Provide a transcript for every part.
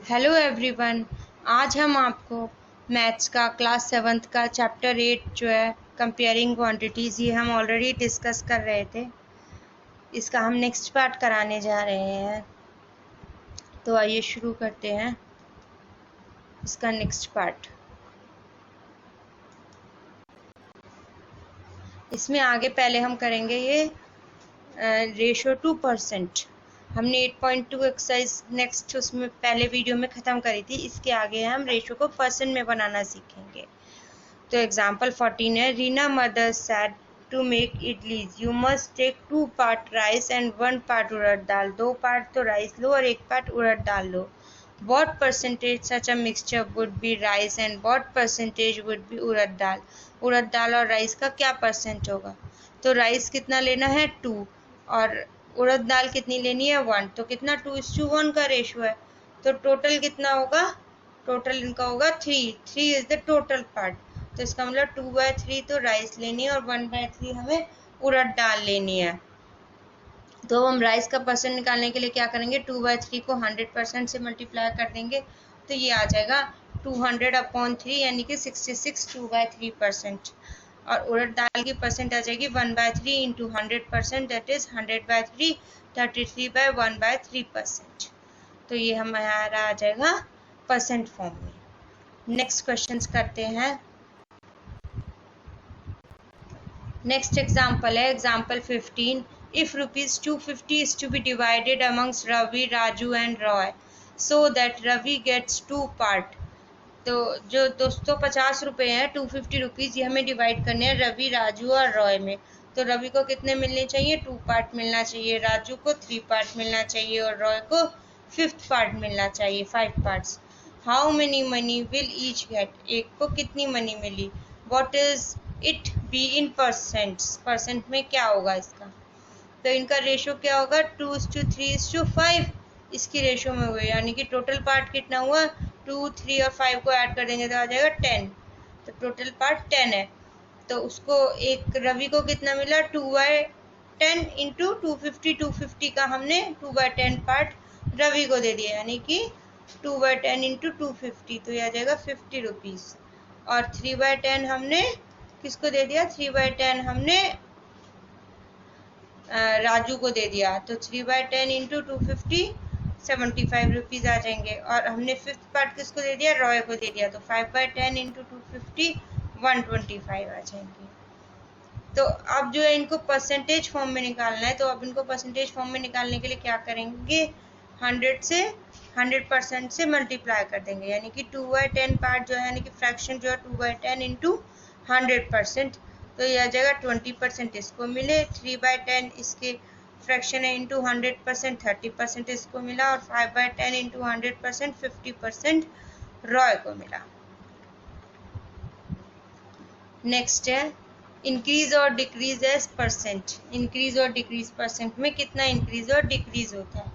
Hello everyone. आज हम आपको मैथ्स का क्लास 7th का चैप्टर 8 जो है कंपेयरिंग क्वांटिटीज़, ये हम ऑलरेडी डिस्कस कर रहे थे। इसका हम नेक्स्ट पार्ट कराने जा रहे हैं, तो आइए शुरू करते हैं इसका नेक्स्ट पार्ट। इसमें आगे पहले हम करेंगे ये रेशो टू परसेंट। हमने 8.2 एक्सरसाइज नेक्स्ट उसमें पहले वीडियो में ख़त्म करी थी। इसके आगे हम रेशो को परसेंट में बनाना सीखेंगे। तो एग्जाम्पल 14 है, Reena mother said to make idlis, you must take 2 part rice and 1 part urad dal. 2 part तो राइस लो और 1 पार्ट उड़द दाल लो। What percentage such a mixture would be rice and what percentage would be उड़द दाल। उड़द दाल और राइस का क्या परसेंट होगा? तो राइस कितना लेना है 2 और उड़द दाल कितनी लेनी है 1, तो कितना 2:1 का रेशो है। तो टोटल कितना होगा? टोटल इनका होगा 3 इज द टोटल पार्ट। तो इसका मतलब 2/3 तो राइस लेनी है और 1/3 हमें उड़द दाल लेनी है। तो हम राइस का परसेंट निकालने के लिए क्या करेंगे, 2/3 को 100% से मल्टीप्लाई कर देंगे, तो ये आ जाएगा 200/3 यानी कि 66 2/3%। और उड़द दाल की परसेंट आ जाएगी 1/3 इंटू 100%, दैट इज 100/3 33/1/3%। तो ये हमारा आ जाएगा परसेंट फॉर्म में। नेक्स्ट क्वेश्चन करते हैं। नेक्स्ट एग्जाम्पल है example 15। If ₹250 is to be divided amongst Ravi, Raju and Roy so that Ravi gets 2 part, तो जो 250 हैं 250 रुपीज़, ये हमें डिवाइड करने हैं रवि, राजू और रॉय में। तो रवि को कितने मिलने चाहिए? 2 पार्ट मिलना चाहिए, राजू को 3 पार्ट मिलना चाहिए और रॉय को 5th पार्ट मिलना चाहिए, 5 parts. How many money will each get, एक को कितनी मनी मिली। What is it be in percents, percent में क्या होगा इसका। तो इनका रेशो क्या होगा? 2:3:5 इसकी रेशो में हुए, यानी कि टोटल पार्ट कितना हुआ? 2, 3 और 5 को ऐड कर देंगे तो आ जाएगा 10। तो टोटल पार्ट 10 है। तो उसको एक रवि को कितना मिला? 2/10 इंटू 250 का हमने 2/10 पार्ट रवि को दे दिया, यानी कि 2/10 इंटू 250, तो यह आ जाएगा 50 रुपीज़। और 3/10 हमने किसको दे दिया? 3/10 हमने राजू को दे दिया, तो 3/10 इंटू 250 75 रुपीज़ आ जाएंगे। और हमने 5th पार्ट किसको दे दिया? रॉय को दे दिया, तो 5/10 इंटू 250 125 आ जाएंगे। तो अब जो है इनको परसेंटेज फॉर्म में निकालना है, तो अब इनको परसेंटेज फॉर्म में निकालने के लिए क्या करेंगे? 100% से मल्टीप्लाई कर देंगे, यानी कि 2/10 पार्ट जो है, यानी कि फ्रैक्शन जो है 2/10 इंटू 100%, तो ये आ जाएगा 20% इसको मिले, 3/10 इसके फ्रैक्शन है इंटू 100% 30% इसको मिला, और 5/10 इंटू 100% 50% रॉय को मिला। नेक्स्ट है इंक्रीज और डिक्रीज एज परसेंट। इंक्रीज और डिक्रीज परसेंट में कितना इंक्रीज और डिक्रीज होता है।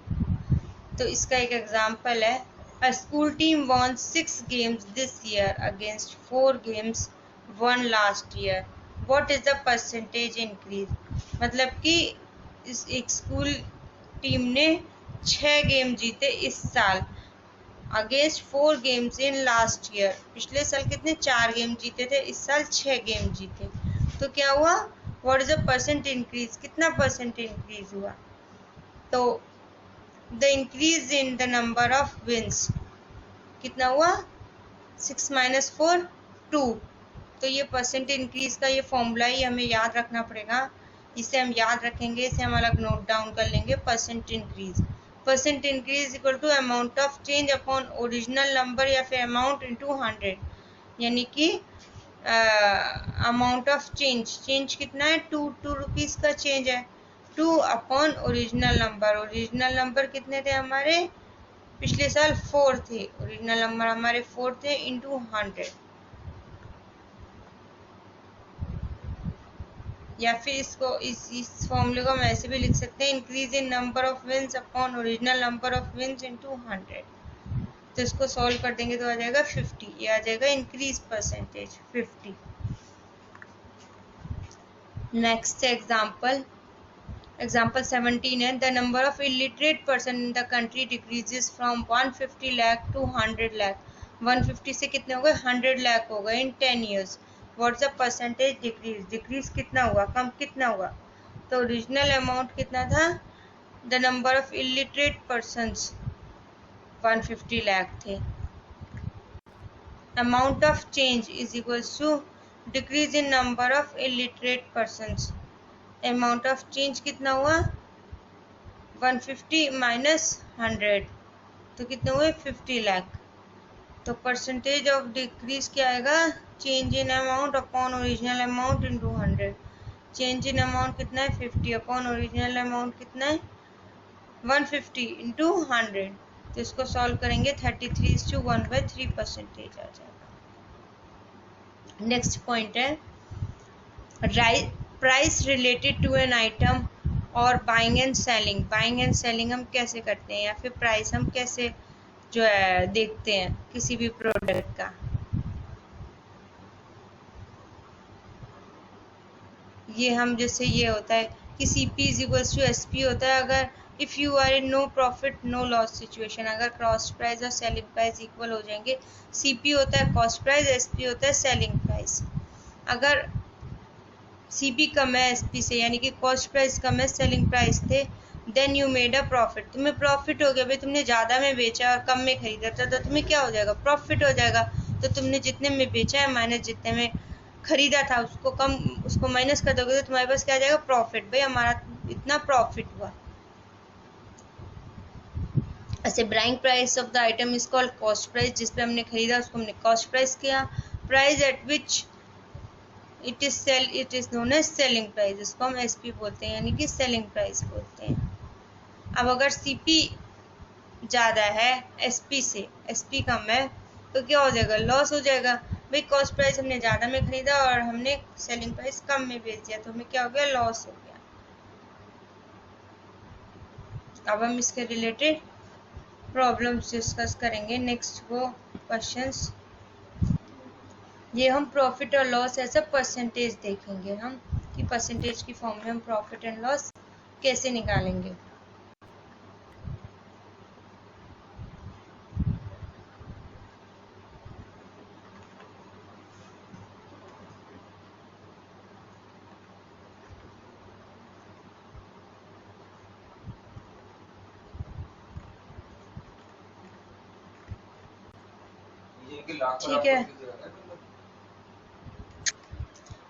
तो इसका एक एग्जांपल है, अ school team von 6 games this year against 4 games one last year, what is the percentage increase. मतलब कि इस एक स्कूल टीम ने 6 गेम जीते इस साल against 4 games in last year. पिछले साल कितने? 4 गेम जीते थे, इस साल 6 गेम जीते, तो क्या हुआ? What is the percent increase, कितना परसेंट इंक्रीज हुआ। तो the increase in the number of wins कितना हुआ? 6 - 4 2। तो ये परसेंट इंक्रीज का ये फॉर्मूला ही हमें याद रखना पड़ेगा, इसे हम याद रखेंगे, इसे हम अलग नोट डाउन कर लेंगे। Percent increase equal to amount of change upon original number या फिर अमाउंट इंटू 100, यानी कि अमाउंट ऑफ चेंज कितना है? 2 रुपीज़ का चेंज है, 2 अपॉन ओरिजिनल नंबर कितने थे हमारे? पिछले साल 4 थे, ओरिजिनल नंबर हमारे 4 थे, इंटू 100। या फिर इसको इस फॉर्मूले को हम ऐसे भी लिख सकते हैं, increase in number of wins upon original number of wins into 100। तो इसको सॉल्व कर देंगे तो आ जाएगा 50, ये आ जाएगा increase percentage 50। Next example example 17 है, the number of illiterate person in the country decreases from 150 lakh to 100 lakh. 150 से कितने हो गए, 100 लाख हो गए in 10 years। What's the percentage decrease, decrease कितना हुआ, कम कितना हुआ। तो ओरिजिनल अमाउंट कितना था, the number of illiterate persons 150 lakh थे। Amount of change is equals to decrease in number of illiterate persons. Amount of change कितना हुआ, 150 माइनस 100 तो कितने हुए, 50 लाख। तो परसेंटेज ऑफ डिक्रीज क्या आएगा, change in amount upon original amount into 100। Change in amount कितना है, 50 अपॉन ओरिजिनल अमाउंट कितना है, 150 इंटू 100। तो इसको सॉल्व करेंगे 33:1/3 परसेंटेज आ जाएगा। नेक्स्ट पॉइंट है, price related to an item और buying and selling. Buying and selling हम कैसे करते हैं, या फिर प्राइस हम कैसे जो है देखते हैं किसी भी प्रोडक्ट का। ये हम जैसे ये होता है कि CP is equals to SP होता है अगर if you are in no profit no loss situation. अगर कॉस्ट प्राइस और सेलिंग प्राइस इक्वल हो जाएंगे, CP होता है कॉस्ट प्राइस, SP होता है सेलिंग प्राइस। अगर CP कम है SP से, यानी कि कॉस्ट प्राइस कम है सेलिंग प्राइस थे, then you made a profit. तुम्हें प्रॉफिट हो गया भाई, तुमने ज़्यादा में बेचा और कम में खरीदा था, तो तुम्हें क्या हो जाएगा, प्रॉफिट हो जाएगा। तो तुमने जितने में बेचा है माइनस जितने में खरीदा था उसको कम, उसको माइनस कर दोगे तो तुम्हारे पास क्या आ जाएगा, प्रॉफिट। भाई हमारा इतना प्रॉफिट हुआ। ऐसे buying price of the item is called cost price, जिस पे हमने खरीदा उसको हमने कॉस्ट प्राइस किया। Price at which it is known as selling price, इसको हम SP बोलते हैं, यानी कि सेलिंग प्राइस बोलते हैं। अब अगर CP ज़्यादा है SP से, SP कम है, तो क्या हो जाएगा, लॉस हो जाएगा। भाई कॉस्ट प्राइस हमने ज़्यादा में खरीदा और हमने सेलिंग प्राइस कम में बेच दिया, तो हमें क्या हो गया, लॉस हो गया। अब हम इसके रिलेटेड प्रॉब्लम्स डिस्कस करेंगे। नेक्स्ट वो क्वेश्चंस, ये हम प्रॉफिट और लॉस एज अ परसेंटेज देखेंगे हम, कि परसेंटेज की फॉर्म में हम प्रॉफिट एंड लॉस कैसे निकालेंगे। ठीक है,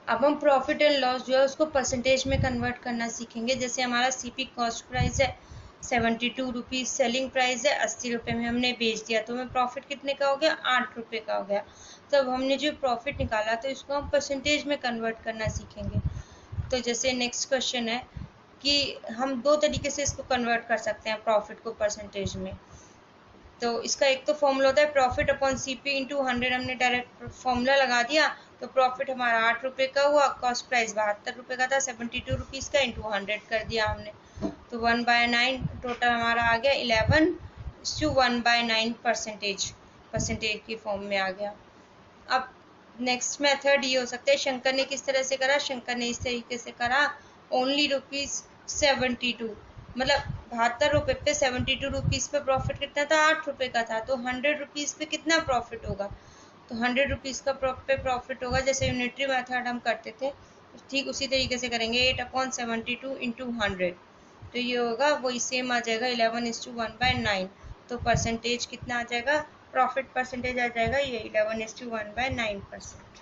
अब हम प्रॉफिट एंड लॉस जो है उसको परसेंटेज में कन्वर्ट करना सीखेंगे। जैसे हमारा CP कॉस्ट प्राइस है 72 रुपीज़, सेलिंग प्राइस है 80 रुपये में हमने बेच दिया, तो हमें प्रॉफिट कितने का हो गया, 8 रुपये का हो गया। तो अब हमने जो प्रॉफिट निकाला तो इसको हम परसेंटेज में कन्वर्ट करना सीखेंगे। तो जैसे नेक्स्ट क्वेश्चन है कि हम दो तरीके से इसको कन्वर्ट कर सकते हैं प्रॉफिट को परसेंटेज में। तो इसका एक तो फॉर्मूला होता है प्रॉफिट अपॉन CP इंटू 100, हमने डायरेक्ट फॉर्मूला लगा दिया, तो प्रॉफिट हमारा 8 रुपये का हुआ, कॉस्ट प्राइस 72 रुपये का था, 72 रुपीज़ का इंटू 100 कर दिया हमने, तो 1/9 टोटल हमारा आ गया 11:1/9 परसेंटेज की फॉर्म में आ गया। अब नेक्स्ट मेथड ये हो सकता है, शंकर ने किस तरह से करा, शंकर ने इस तरीके से करा, ओनली ₹72, मतलब 72 रुपये पे 72 रुपीज़ पे प्रॉफिट कितना था, 8 रुपये का था, तो 100 रुपीज़ पे कितना प्रॉफिट होगा, तो 100 रुपीज़ का पे प्रॉफिट होगा। जैसे यूनिटरी मेथड हम करते थे ठीक उसी तरीके से करेंगे, 8/72 इंटू 100, तो ये होगा वही सेम आ जाएगा 11:1/9, तो परसेंटेज कितना आ जाएगा, प्रॉफिट परसेंटेज आ जाएगा ये 11:1/9%।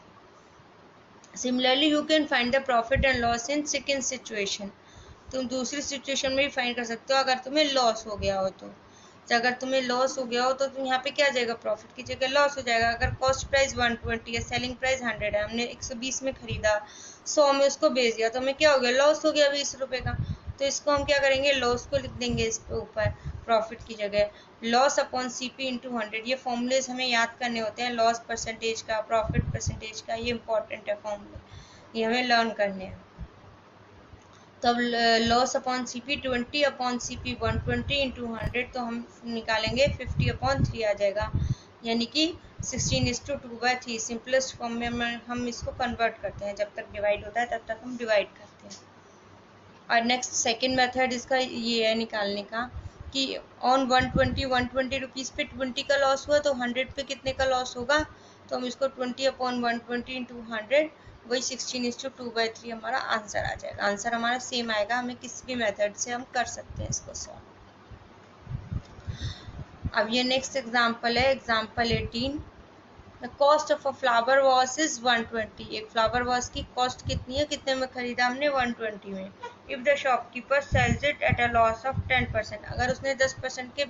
Similarly you can find the profit and loss in second situation, तुम दूसरी सिचुएशन में भी फाइंड कर सकते हो अगर तुम्हें लॉस हो गया हो तो अगर तुम्हें लॉस हो गया हो तो तुम यहाँ पे क्या आ जाएगा, प्रॉफिट की जगह लॉस हो जाएगा। अगर कॉस्ट प्राइस 120 है, सेलिंग प्राइस 100 है, हमने 120 में खरीदा, 100 में उसको बेच दिया, तो हमें क्या हो गया, लॉस हो गया 20 रुपये का। तो इसको हम क्या करेंगे, लॉस को लिख देंगे इसके ऊपर प्रॉफिट की जगह, लॉस अपॉन CP इंटू 100। ये फॉर्मूलेज हमें याद करने होते हैं, लॉस परसेंटेज का, प्रॉफिट परसेंटेज का, ये इंपॉर्टेंट है फॉर्मूले, ये हमें लर्न करने हैं। तो अब loss upon CP 20/CP 120 into 100, तो हम निकालेंगे 50/3 आ जाएगा, यानी कि 16:2/3। सिंपलेस्ट फॉर्म में हम इसको कन्वर्ट करते हैं, जब तक डिवाइड होता है तब तक हम डिवाइड करते हैं। और नेक्स्ट सेकेंड मेथड इसका ये है निकालने का कि ऑन 120 रुपीज़ पे 20 का लॉस हुआ तो 100 पे कितने का लॉस होगा, तो हम इसको 20/120 इंटू 100 वही 16:2/3 हमारा आंसर आ जाएगा। आंसर हमारा सेम आएगा, हमें किसी भी मेथड से हम कर सकते हैं इसको सॉल्व। अब ये नेक्स्ट एग्जाम्पल है, example 18। The cost of a flower vase is 120। एक फ्लावर वॉस की कॉस्ट कितनी है, कितने में खरीदा हमने, 120 में। If the shopkeeper sells it at a loss of 10%, अगर उसने 10% के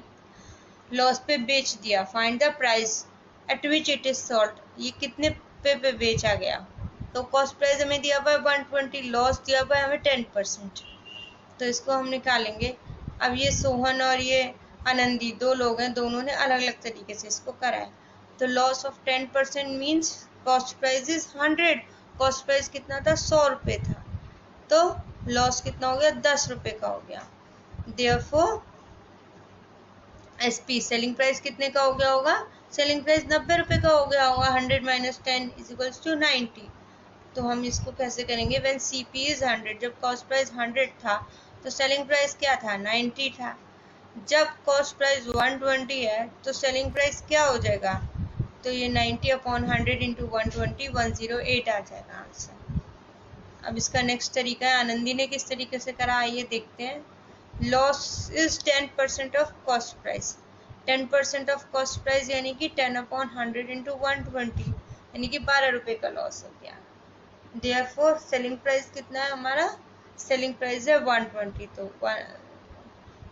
लॉस पे बेच दिया, find the price at which it is sold, ये कितने पे बेचा गया। तो कॉस्ट प्राइस हमें दिया हुआ है 120, लॉस दिया हुआ है हमें 10%, तो इसको हम निकालेंगे। अब ये सोहन और ये आनंदी दो लोग हैं, दोनों ने अलग अलग तरीके से इसको करा है। तो loss of 10% means cost price is 100, cost price कितना था, 100 रुपये था, तो लॉस कितना हो गया, 10 रुपये का हो गया। देयरफॉर एसपी सेलिंग प्राइस कितने का हो गया होगा, सेलिंग प्राइस 90 रुपये का हो गया होगा। 100 - 10 = 90। तो हम इसको कैसे करेंगे, व्हेन सीपी इज 100, जब कॉस्ट प्राइस 100 था तो सेलिंग प्राइस क्या था, 90 था। जब कॉस्ट प्राइस 120 है तो सेलिंग प्राइस क्या हो जाएगा, तो ये 90/100 इंटू 120 108 आ जाएगा आंसर। अब इसका नेक्स्ट तरीका है, आनंदी ने किस तरीके से करा, आइए देखते हैं। Loss is 10% of cost price, 10% of cost price यानी कि 10/100 इंटू 120 यानी कि 12 रुपये का लॉस हो गया। देयरफॉर सेलिंग प्राइस कितना है हमारा, सेलिंग प्राइस है 120, तो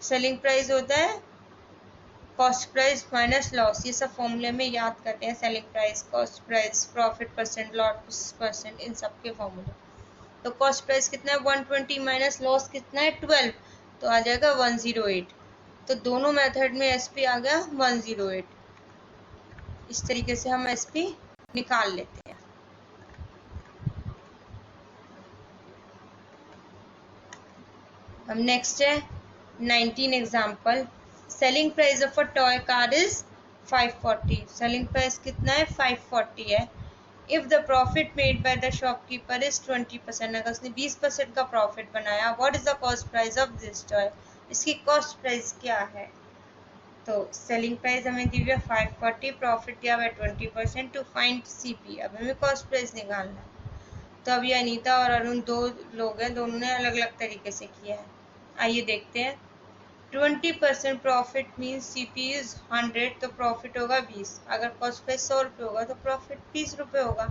सेलिंग प्राइस होता है कॉस्ट प्राइस माइनस लॉस, ये सब फॉर्मूले में याद करते हैं, selling price, cost price, profit percent, loss percent, इन सब के फॉर्मूले। तो कॉस्ट प्राइस कितना है 120 माइनस लॉस कितना है 12, तो आ जाएगा 108। तो दोनों मेथड में एसपी आ गया 108। इस तरीके से हम एसपी निकाल लेते हैं। हम नेक्स्ट है 19 example. Selling price of a toy car is 540, selling price कितना है 540 है। If the profit made by the shopkeeper is 20%, अगर उसने 20% का प्रॉफिट बनाया, what is the cost price of this toy, इसकी कॉस्ट प्राइस क्या है। तो सेलिंग प्राइस हमें दी हुई है 540, प्रॉफिट दिया हुआ है 20%, टू फाइंड सीपी, अब हमें कॉस्ट प्राइस निकालना है। तो अब ये अनीता और अरुण दो लोग हैं, दोनों ने अलग अलग तरीके से किया है। आइए देखते हैं। 20% प्रॉफिट मीन्स सीपी इज 100, तो प्रॉफिट होगा 20। अगर कॉस्ट प्राइस 100 रुपये होगा तो प्रॉफिट 20 रुपये होगा।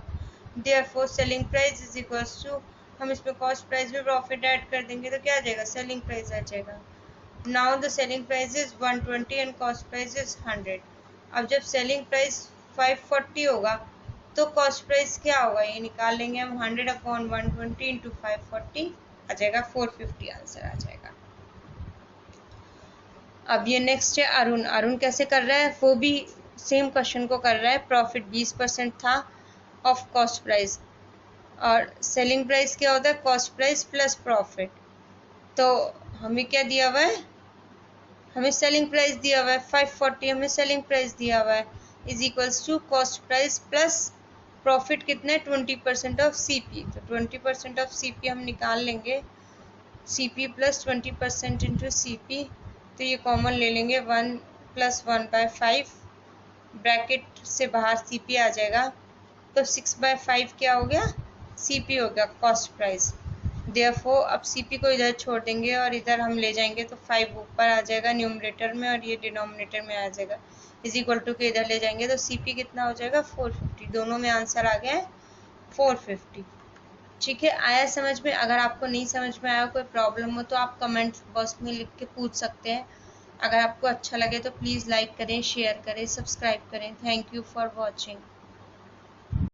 Therefore selling price is equals to, हम इसमें कॉस्ट प्राइस में प्रॉफिट ऐड कर देंगे तो क्या आ जाएगा, सेलिंग प्राइस आ जाएगा। Now the selling price is 120 and cost price is 100। अब जब सेलिंग प्राइस 540 होगा तो कॉस्ट प्राइस क्या होगा, ये निकाल लेंगे हम, 100/120 इंटू 540 आ जाएगा 450, आंसर आ जाएगा। अब ये नेक्स्ट है अरुण। अरुण कैसे कर रहा है, वो भी सेम क्वेश्चन को कर रहा है। प्रॉफिट 20% था ऑफ कॉस्ट प्राइस, और सेलिंग प्राइस क्या होता है, कॉस्ट प्राइस प्लस प्रॉफिट। तो हमें क्या दिया हुआ है, हमें सेलिंग प्राइस दिया हुआ है 540, हमें सेलिंग प्राइस दिया हुआ है, is equals to cost price plus profit कितना है 20% ऑफ सीपी। तो 20% ऑफ सीपी हम निकाल लेंगे, सीपी प्लस 20% इंटू सीपी, तो ये कॉमन ले लेंगे, 1 + 1/5, ब्रैकेट से बाहर सीपी आ जाएगा, तो 6/5 क्या हो गया, सीपी हो गया कॉस्ट प्राइस। देयरफॉर अब सीपी को इधर छोड़ देंगे और इधर हम ले जाएंगे तो 5 ऊपर आ जाएगा न्यूमरेटर में और ये डिनोमिनेटर में आ जाएगा, इज इक्वल टू के इधर ले जाएंगे तो सीपी कितना हो जाएगा 450। दोनों में आंसर आ गया है 450। ठीक है, आया समझ में। अगर आपको नहीं समझ में आया, कोई प्रॉब्लम हो तो आप कमेंट बॉक्स में लिख के पूछ सकते हैं। अगर आपको अच्छा लगे तो प्लीज़ लाइक करें, शेयर करें, सब्सक्राइब करें। Thank you for watching.